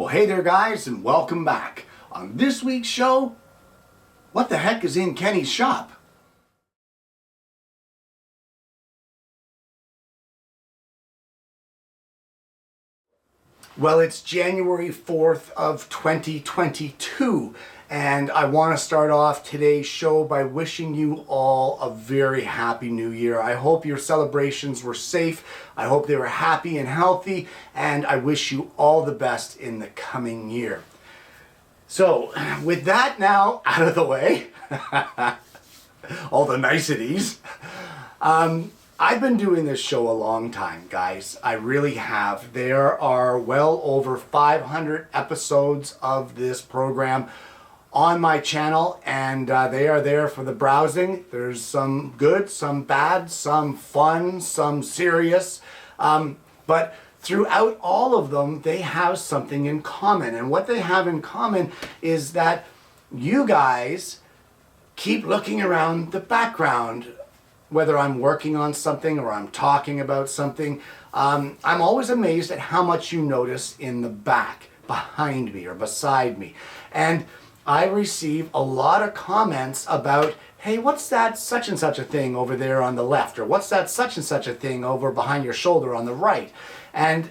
Well, hey there guys, and welcome back. On this week's show, what the heck is in Kenny's shop? Well, it's January 4th of 2022, and I want to start off today's show by wishing you all a very happy new year. I hope your celebrations were safe. I hope they were happy and healthy, and I wish you all the best in the coming year. So, with that now out of the way, all the niceties, I've been doing this show a long time, guys. I really have. There are well over 500 episodes of this program on my channel, and they are there for the browsing. There's some good, some bad, some fun, some serious, but throughout all of them, they have something in common. And what they have in common is that you guys keep looking around the background, whether I'm working on something or I'm talking about something. I'm always amazed at how much you notice in the back, behind me or beside me. And I receive a lot of comments about, hey, what's that such and such a thing over there on the left? Or what's that such and such a thing over behind your shoulder on the right? And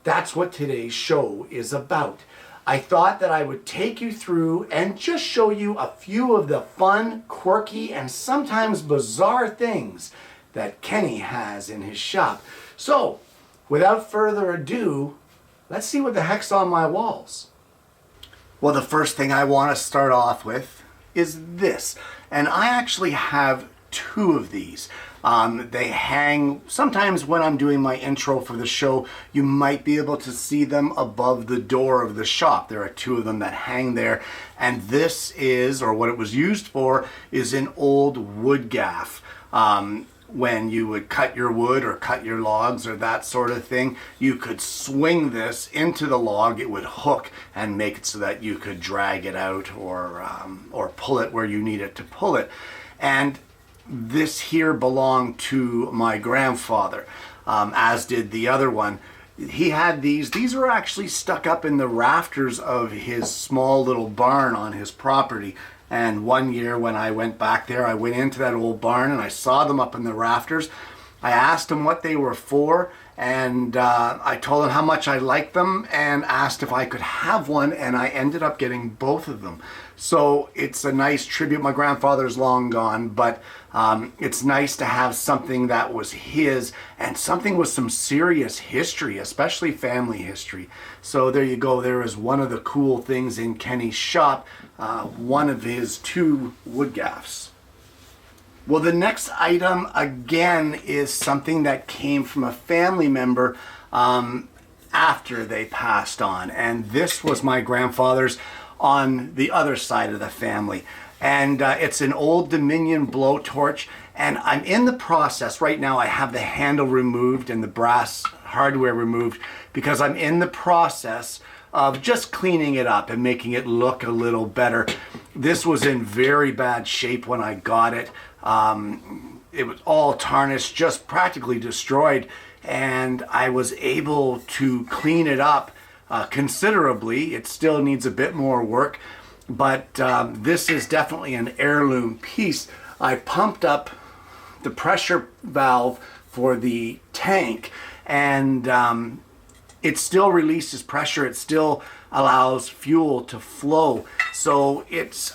that's what today's show is about. I thought that I would take you through and just show you a few of the fun, quirky, and sometimes bizarre things that Kenny has in his shop. So, without further ado, let's see what the heck's on my walls. Well, the first thing I want to start off with is this. And I actually have two of these. They hang, sometimes when I'm doing my intro for the show, you might be able to see them above the door of the shop. There are two of them that hang there. And this is, or what it was used for, is an old wood gaff. When you would cut your wood or cut your logs or that sort of thing, you could swing this into the log. It would hook and make it so that you could drag it out or pull it where you need it to pull it. And this here belonged to my grandfather, as did the other one. He had these. These were actually stuck up in the rafters of his small little barn on his property. And one year when I went back there, I went into that old barn and I saw them up in the rafters. I asked him what they were for, and I told him how much I liked them and asked if I could have one, and I ended up getting both of them. So it's a nice tribute. My grandfather's long gone, but it's nice to have something that was his and something with some serious history, especially family history. So there you go. There is one of the cool things in Kenny's shop, one of his two wood gaffs. Well, the next item, again, is something that came from a family member after they passed on. And this was my grandfather's on the other side of the family. And it's an old Dominion blowtorch. And I'm in the process, right now I have the handle removed and the brass hardware removed because I'm in the process of just cleaning it up and making it look a little better. This was in very bad shape when I got it. It was all tarnished, just practically destroyed, and I was able to clean it up considerably. It still needs a bit more work, but this is definitely an heirloom piece. I pumped up the pressure valve for the tank, and it still releases pressure. It still allows fuel to flow. So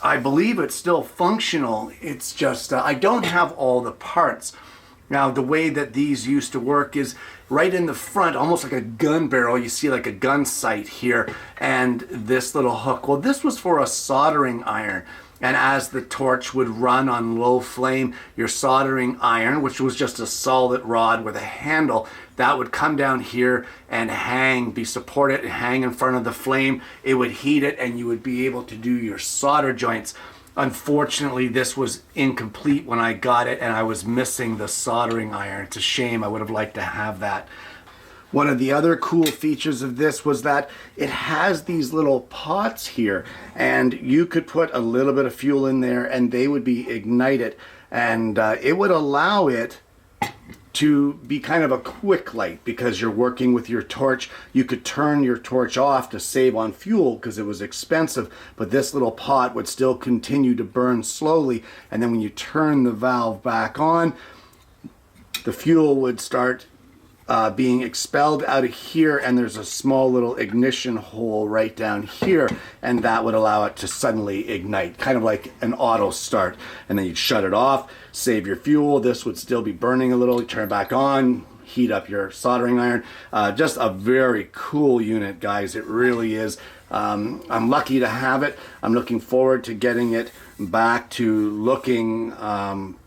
I believe it's still functional. It's just, I don't have all the parts. Now, the way that these used to work is right in the front, almost like a gun barrel. You see like a gun sight here and this little hook. Well, this was for a soldering iron. And as the torch would run on low flame, your soldering iron, which was just a solid rod with a handle, that would come down here and hang, be supported and hang in front of the flame. It would heat it and you would be able to do your solder joints. Unfortunately, this was incomplete when I got it and I was missing the soldering iron. It's a shame. I would have liked to have that. One of the other cool features of this was that it has these little pots here, and you could put a little bit of fuel in there and they would be ignited, and it would allow it to be kind of a quick light because you're working with your torch. You could turn your torch off to save on fuel because it was expensive, but this little pot would still continue to burn slowly, and then when you turn the valve back on, the fuel would start being expelled out of here, and there's a small little ignition hole right down here, and that would allow it to suddenly ignite, kind of like an auto start. And then you'd shut it off, save your fuel. This would still be burning a little. You turn it back on, heat up your soldering iron. Just a very cool unit, guys. It really is. I'm lucky to have it. I'm looking forward to getting it back to looking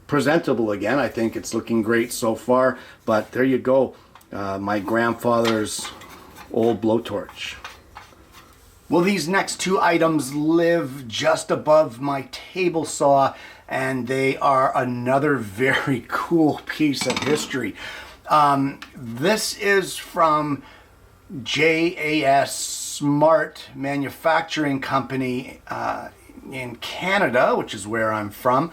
presentable again. I think it's looking great so far, but there you go. My grandfather's old blowtorch. Well, these next two items live just above my table saw, and they are another very cool piece of history. This is from JAS Smart Manufacturing Company in Canada, which is where I'm from.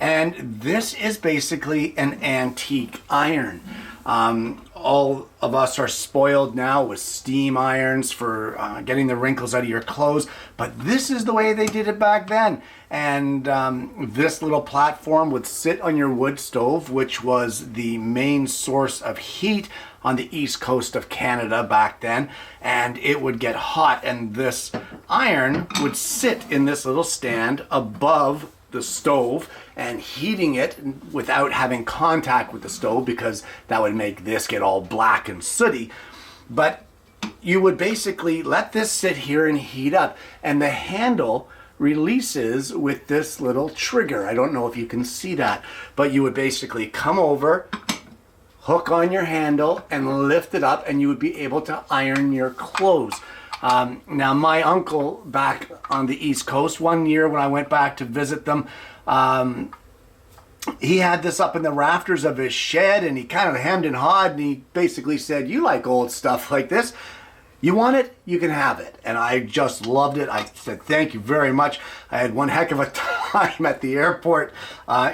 And this is basically an antique iron. All of us are spoiled now with steam irons for getting the wrinkles out of your clothes, but this is the way they did it back then. And this little platform would sit on your wood stove, which was the main source of heat on the east coast of Canada back then, and it would get hot, and this iron would sit in this little stand above the stove and heating it without having contact with the stove, because that would make this get all black and sooty. But you would basically let this sit here and heat up, and the handle releases with this little trigger. I don't know if you can see that, but you would basically come over, hook on your handle and lift it up, and you would be able to iron your clothes. Now, my uncle back on the East Coast, one year when I went back to visit them, he had this up in the rafters of his shed, and he kind of hemmed and hawed, and he basically said, "You like old stuff like this. You want it? You can have it." And I just loved it. I said, "Thank you very much." I had one heck of a time at the airport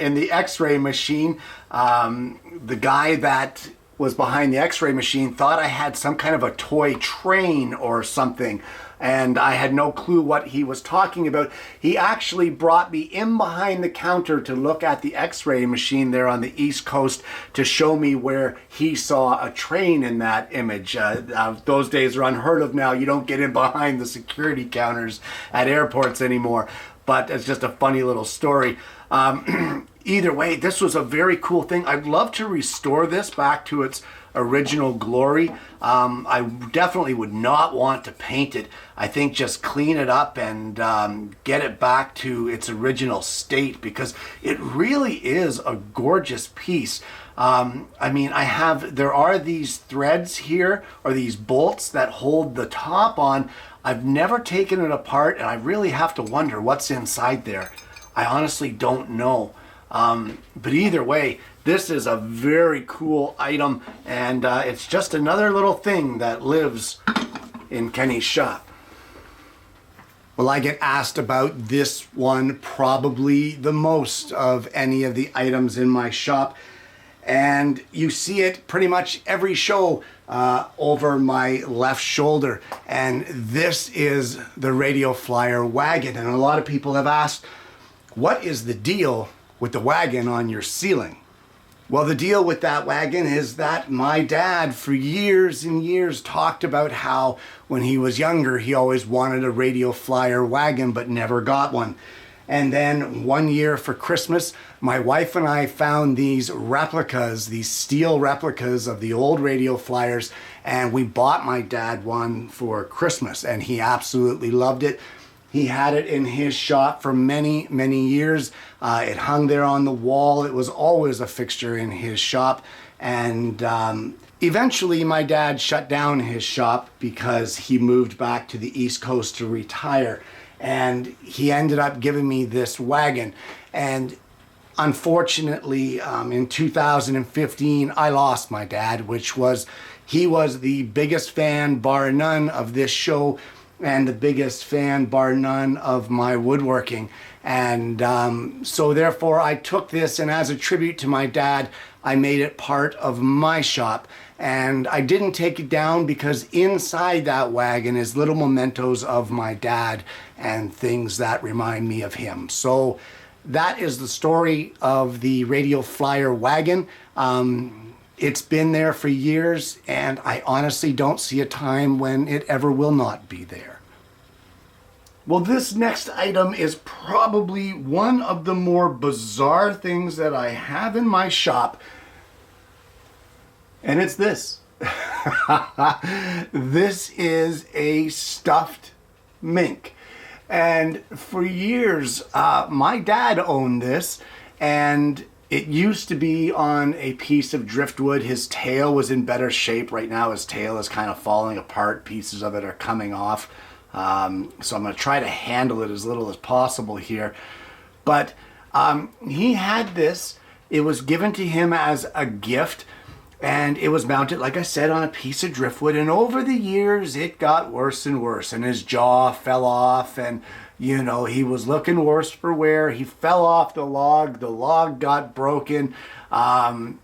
in the x-ray machine. The guy that was behind the x-ray machine thought I had some kind of a toy train or something, and I had no clue what he was talking about. He actually brought me in behind the counter to look at the x-ray machine there on the East Coast to show me where he saw a train in that image. Those days are unheard of now. You don't get in behind the security counters at airports anymore, but it's just a funny little story. Either way, this was a very cool thing. I'd love to restore this back to its original glory. I definitely would not want to paint it. I think just clean it up and get it back to its original state, because it really is a gorgeous piece. I mean, there are these threads here, or these bolts that hold the top on. I've never taken it apart, and I really have to wonder what's inside there. I honestly don't know. But either way, this is a very cool item, and it's just another little thing that lives in Kenny's shop. Well, I get asked about this one probably the most of any of the items in my shop, and you see it pretty much every show over my left shoulder, and this is the Radio Flyer Wagon. And a lot of people have asked, what is the deal with the wagon on your ceiling? Well, the deal with that wagon is that my dad for years and years talked about how when he was younger he always wanted a Radio Flyer wagon but never got one. And then one year for Christmas, my wife and I found these replicas, these steel replicas of the old Radio Flyers, and we bought my dad one for Christmas, and he absolutely loved it. He had it in his shop for many, many years. It hung there on the wall. It was always a fixture in his shop. And eventually my dad shut down his shop because he moved back to the East Coast to retire. And he ended up giving me this wagon. And unfortunately, in 2015, I lost my dad, he was the biggest fan, bar none, of this show, and the biggest fan, bar none, of my woodworking. And so therefore I took this, and as a tribute to my dad, I made it part of my shop. And I didn't take it down because inside that wagon is little mementos of my dad and things that remind me of him. So that is the story of the Radio Flyer wagon. It's been there for years, and I honestly don't see a time when it ever will not be there. Well, this next item is probably one of the more bizarre things that I have in my shop, and it's this. This is a stuffed mink. And for years, my dad owned this, and it used to be on a piece of driftwood. His tail was in better shape. Right now his tail is kind of falling apart. Pieces of it are coming off. So I'm going to try to handle it as little as possible here. But he had this. It was given to him as a gift. And it was mounted, like I said, on a piece of driftwood. And over the years, it got worse and worse. And his jaw fell off. And, you know, he was looking worse for wear. He fell off the log. The log got broken. And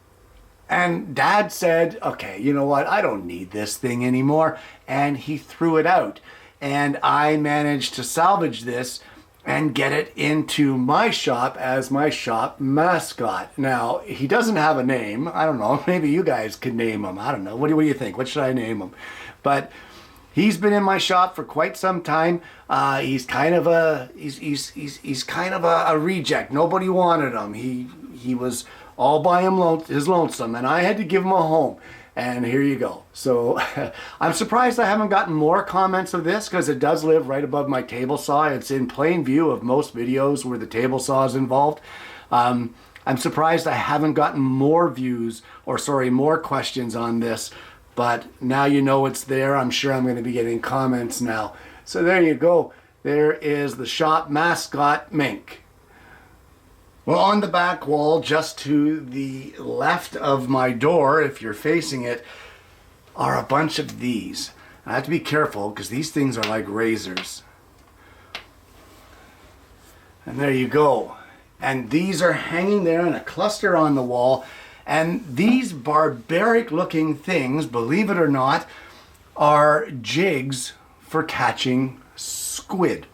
Dad said, okay, you know what? I don't need this thing anymore. And he threw it out. And I managed to salvage this and get it into my shop as my shop mascot. Now, he doesn't have a name. I don't know. Maybe you guys could name him. I don't know. What do you think? What should I name him? But he's been in my shop for quite some time. He's kind of a reject. Nobody wanted him. He was all by his lonesome, and I had to give him a home. And here you go. So I'm surprised I haven't gotten more comments of this, because it does live right above my table saw. It's in plain view of most videos where the table saw is involved. I'm surprised I haven't gotten more views, or sorry, more questions on this. But now you know it's there. I'm sure I'm going to be getting comments now. So there you go. There is the shop mascot, Mink. Well, on the back wall, just to the left of my door, if you're facing it, are a bunch of these. I have to be careful because these things are like razors. And there you go. And these are hanging there in a cluster on the wall. And these barbaric looking things, believe it or not, are jigs for catching squid.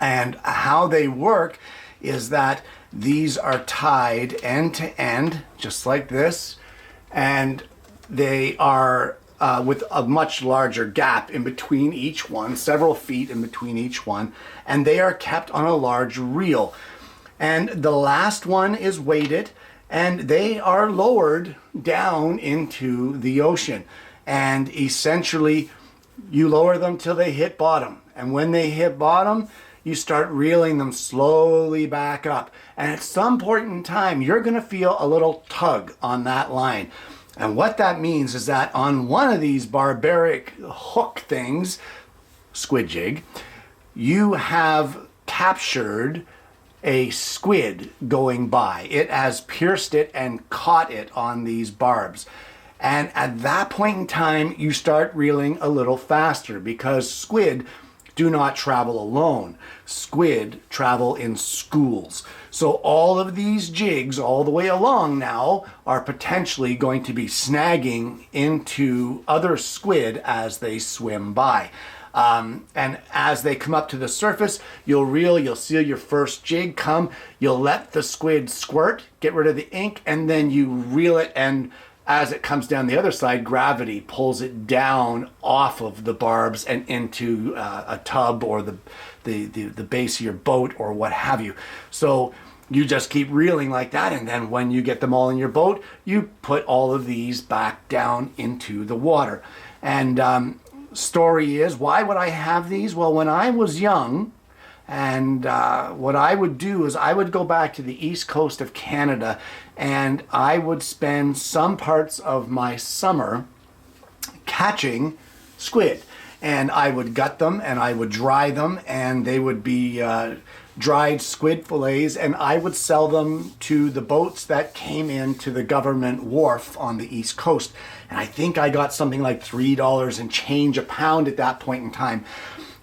And how they work is that these are tied end to end, just like this, and they are with a much larger gap in between each one, several feet in between each one, and they are kept on a large reel. And the last one is weighted, and they are lowered down into the ocean. And essentially, you lower them till they hit bottom. And when they hit bottom, you start reeling them slowly back up. And at some point in time, you're going to feel a little tug on that line. And what that means is that on one of these barbaric hook things, Squid Jig, you have captured a squid going by. It has pierced it and caught it on these barbs. And at that point in time, you start reeling a little faster, because squid do not travel alone. Squid travel in schools. So all of these jigs all the way along now are potentially going to be snagging into other squid as they swim by. And as they come up to the surface, you'll reel, you'll see your first jig come, you'll let the squid squirt, get rid of the ink, and then you reel it, and as it comes down the other side, gravity pulls it down off of the barbs and into a tub or the base of your boat or what have you. So you just keep reeling like that, and then when you get them all in your boat, you put all of these back down into the water. And story is, why would I have these? Well, when I was young, and what I would do is I would go back to the east coast of Canada, and I would spend some parts of my summer catching squid. And I would gut them and I would dry them, and they would be dried squid fillets, and I would sell them to the boats that came into the government wharf on the east coast. And I think I got something like $3 and change a pound at that point in time.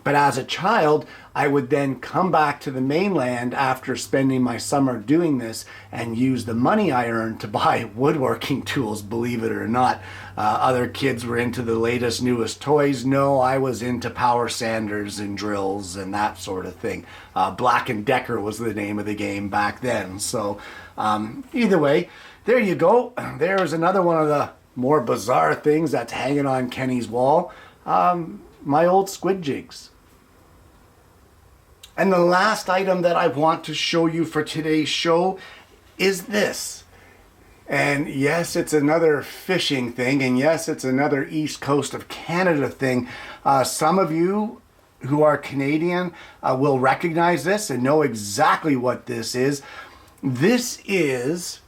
But as a child, I would then come back to the mainland after spending my summer doing this and use the money I earned to buy woodworking tools, believe it or not. Other kids were into the latest, newest toys. No, I was into power sanders and drills and that sort of thing. Black & Decker was the name of the game back then. So either way, there you go. There's another one of the more bizarre things that's hanging on Kenny's wall. My old Squid Jigs. And the last item that I want to show you for today's show is this. And yes, it's another fishing thing, and yes, it's another East Coast of Canada thing. Some of you who are Canadian will recognize this and know exactly what this is. This is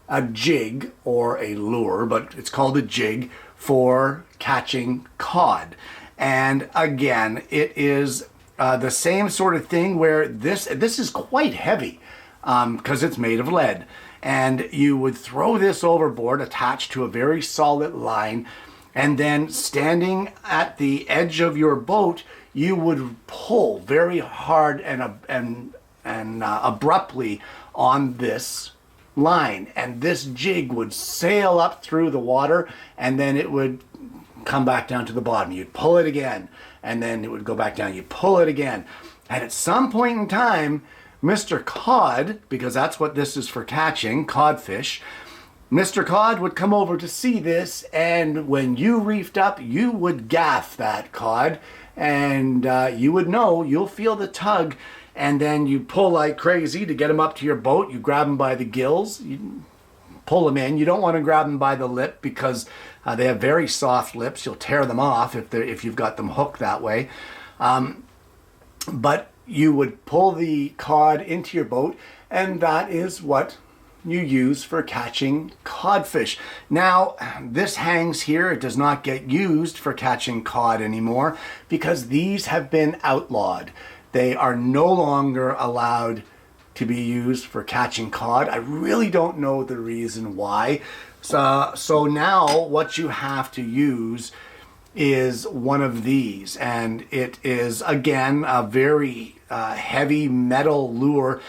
a jig or a lure, but it's called a jig for catching cod. And again, it is the same sort of thing where this is quite heavy because it's made of lead. And you would throw this overboard attached to a very solid line, and then standing at the edge of your boat, you would pull very hard and abruptly on this line. And this jig would sail up through the water, and then it would come back down to the bottom. You'd pull it again, and then it would go back down. You pull it again. And at some point in time, Mr. Cod, because that's what this is for catching, codfish, Mr. Cod would come over to see this, and when you reefed up, you would gaff that cod, and you would know, you'll feel the tug, and then you pull like crazy to get him up to your boat. You grab him by the gills, you pull him in. You don't want to grab them by the lip because they have very soft lips. You'll tear them off if you've got them hooked that way. But you would pull the cod into your boat, and that is what you use for catching codfish. Now, this hangs here. It does not get used for catching cod anymore because these have been outlawed. They are no longer allowed to be used for catching cod. I really don't know the reason why. So now what you have to use is one of these, and it is again a very heavy metal lure.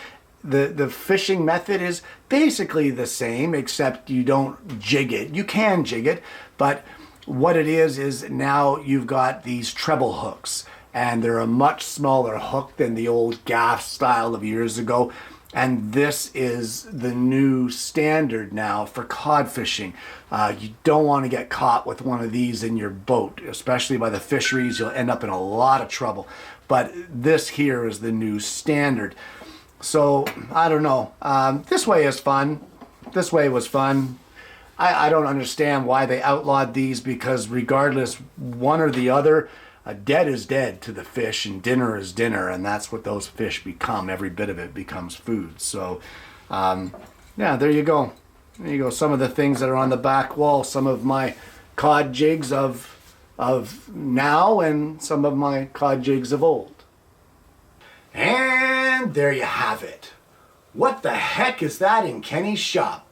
The fishing method is basically the same, except you don't jig it. You can jig it, but what it is now you've got these treble hooks, and they're a much smaller hook than the old Gaff style of years ago. And this is the new standard now for cod fishing. You don't want to get caught with one of these in your boat, especially by the fisheries. You'll end up in a lot of trouble. But this here is the new standard. So, I don't know. This way is fun. This way was fun. I don't understand why they outlawed these, because regardless, one or the other, dead is dead to the fish, and dinner is dinner, and that's what those fish become. Every bit of it becomes food. So, yeah, there you go. There you go. Some of the things that are on the back wall. Some of my cod jigs of now, and some of my cod jigs of old. And there you have it. What the heck is that in Kenny's shop?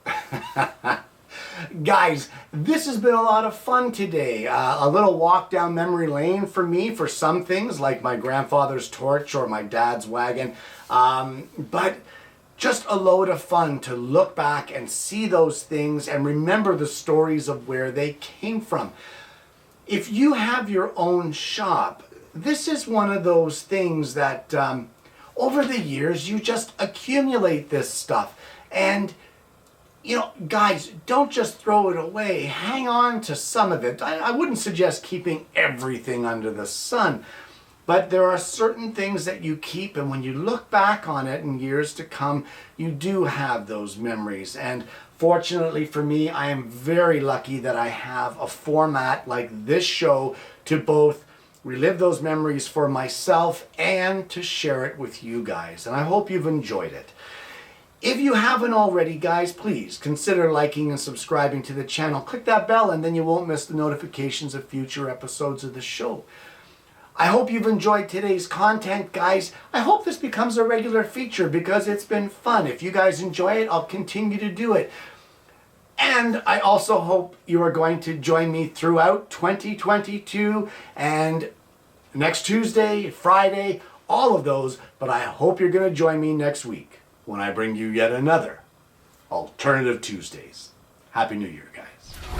Guys, this has been a lot of fun today. A little walk down memory lane for me for some things, like my grandfather's torch or my dad's wagon. But just a load of fun to look back and see those things and remember the stories of where they came from. If you have your own shop, this is one of those things that over the years you just accumulate this stuff. And you know, guys, don't just throw it away. Hang on to some of it. I wouldn't suggest keeping everything under the sun, but there are certain things that you keep, and when you look back on it in years to come, you do have those memories. And fortunately for me, I am very lucky that I have a format like this show to both relive those memories for myself and to share it with you guys. And I hope you've enjoyed it. If you haven't already, guys, please consider liking and subscribing to the channel. Click that bell, and then you won't miss the notifications of future episodes of the show. I hope you've enjoyed today's content, guys. I hope this becomes a regular feature because it's been fun. If you guys enjoy it, I'll continue to do it. And I also hope you are going to join me throughout 2022 and next Tuesday, Friday, all of those, but I hope you're going to join me next week when I bring you yet another Alternative Tuesdays. Happy New Year, guys.